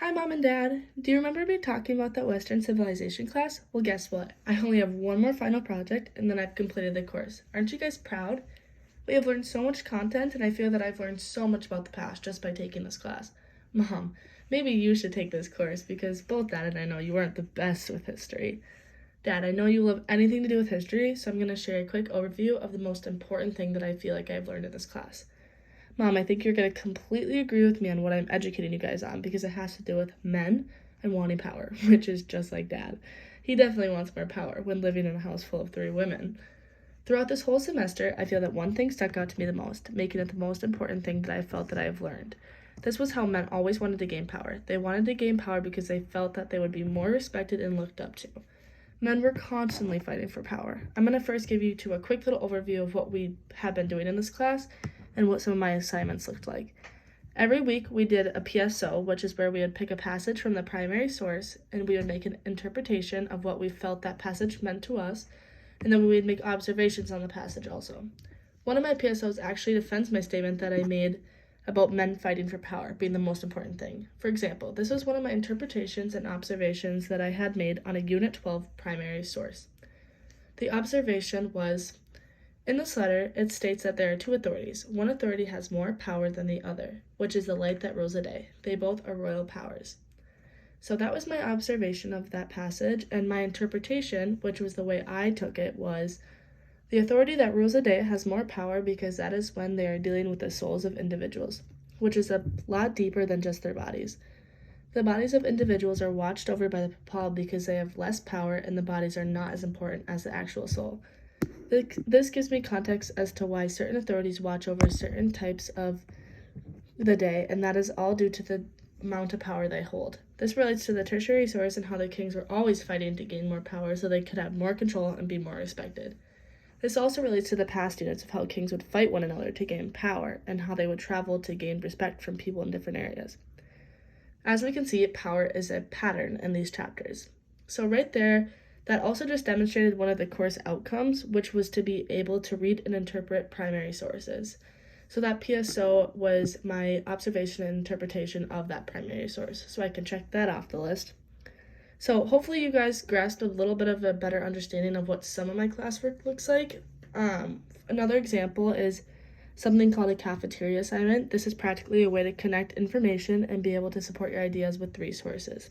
Hi, Mom and Dad. Do you remember me talking about that Western Civilization class? Well, guess what? I only have one more final project and then I've completed the course. Aren't you guys proud? We have learned so much content and I feel that I've learned so much about the past just by taking this class. Mom, maybe you should take this course because both Dad and I know you aren't the best with history. Dad, I know you love anything to do with history, so I'm going to share a quick overview of the most important thing that I feel like I've learned in this class. Mom, I think you're going to completely agree with me on what I'm educating you guys on because it has to do with men and wanting power, which is just like Dad. He definitely wants more power when living in a house full of 3 women. Throughout this whole semester, I feel that one thing stuck out to me the most, making it the most important thing that I felt that I have learned. This was how men always wanted to gain power. They wanted to gain power because they felt that they would be more respected and looked up to. Men were constantly fighting for power. I'm going to first give you a quick little overview of what we have been doing in this class and what some of my assignments looked like. Every week we did a PSO, which is where we would pick a passage from the primary source and we would make an interpretation of what we felt that passage meant to us, and then we would make observations on the passage also. One of my PSOs actually defends my statement that I made about men fighting for power being the most important thing. For example, this was one of my interpretations and observations that I had made on a Unit 12 primary source. The observation was, in this letter, it states that there are 2 authorities. One authority has more power than the other, which is the light that rules the day. They both are royal powers. So that was my observation of that passage, and my interpretation, which was the way I took it, was the authority that rules the day has more power because that is when they are dealing with the souls of individuals, which is a lot deeper than just their bodies. The bodies of individuals are watched over by the Papal because they have less power and the bodies are not as important as the actual soul. This gives me context as to why certain authorities watch over certain types of the day, and that is all due to the amount of power they hold. This relates to the tertiary source and how the kings were always fighting to gain more power so they could have more control and be more respected. This also relates to the past units of how kings would fight one another to gain power and how they would travel to gain respect from people in different areas. As we can see, power is a pattern in these chapters. So right there, that also just demonstrated one of the course outcomes, which was to be able to read and interpret primary sources. So that PSO was my observation and interpretation of that primary source. So I can check that off the list. So hopefully you guys grasped a little bit of a better understanding of what some of my classwork looks like. Another example is something called a cafeteria assignment. This is practically a way to connect information and be able to support your ideas with 3 sources.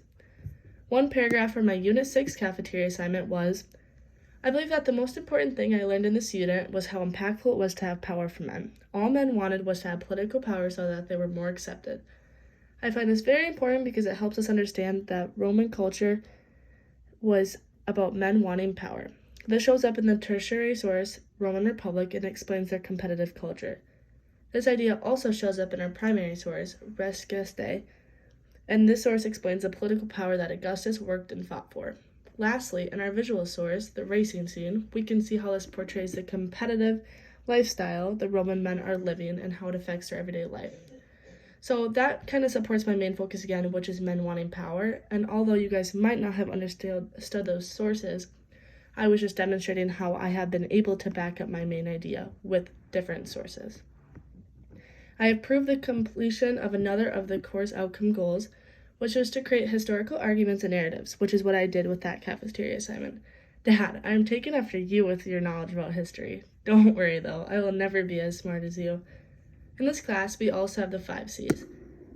One paragraph from my Unit 6 cafeteria assignment was, I believe that the most important thing I learned in this unit was how impactful it was to have power for men. All men wanted was to have political power so that they were more accepted. I find this very important because it helps us understand that Roman culture was about men wanting power. This shows up in the tertiary source, Roman Republic, and explains their competitive culture. This idea also shows up in our primary source, Res Gestae, and this source explains the political power that Augustus worked and fought for. Lastly, in our visual source, the racing scene, we can see how this portrays the competitive lifestyle the Roman men are living and how it affects their everyday life. So that kind of supports my main focus again, which is men wanting power. And although you guys might not have understood those sources, I was just demonstrating how I have been able to back up my main idea with different sources. I have proved the completion of another of the course outcome goals, which was to create historical arguments and narratives, which is what I did with that cafeteria assignment. Dad, I am taking after you with your knowledge about history. Don't worry though, I will never be as smart as you. In this class, we also have the 5 C's.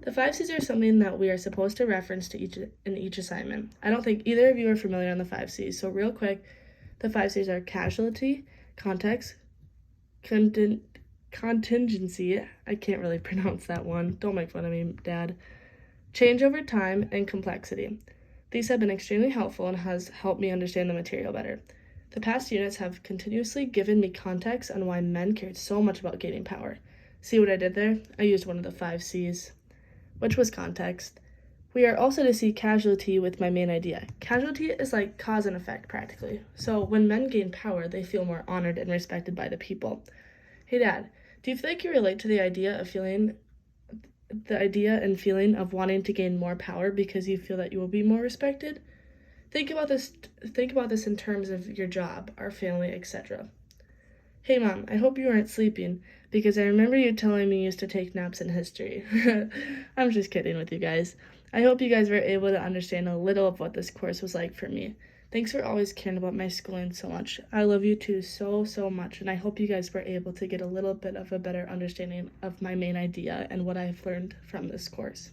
The 5 C's are something that we are supposed to reference to in each assignment. I don't think either of you are familiar on the 5 C's, so real quick, the 5 C's are casualty, context, contingency, I can't really pronounce that one, don't make fun of me, Dad, change over time, and complexity. These have been extremely helpful and has helped me understand the material better. The past units have continuously given me context on why men cared so much about gaining power. See what I did there? I used one of the 5 C's, which was context. We are also to see casualty with my main idea. Casualty is like cause and effect, practically. So when men gain power, they feel more honored and respected by the people. Hey Dad, do you feel like you relate to the idea and feeling of wanting to gain more power because you feel that you will be more respected? Think about this in terms of your job, our family, etc. Hey Mom, I hope you weren't sleeping, because I remember you telling me you used to take naps in history. I'm just kidding with you guys. I hope you guys were able to understand a little of what this course was like for me. Thanks for always caring about my schooling so much. I love you too so, so much, and I hope you guys were able to get a little bit of a better understanding of my main idea and what I've learned from this course.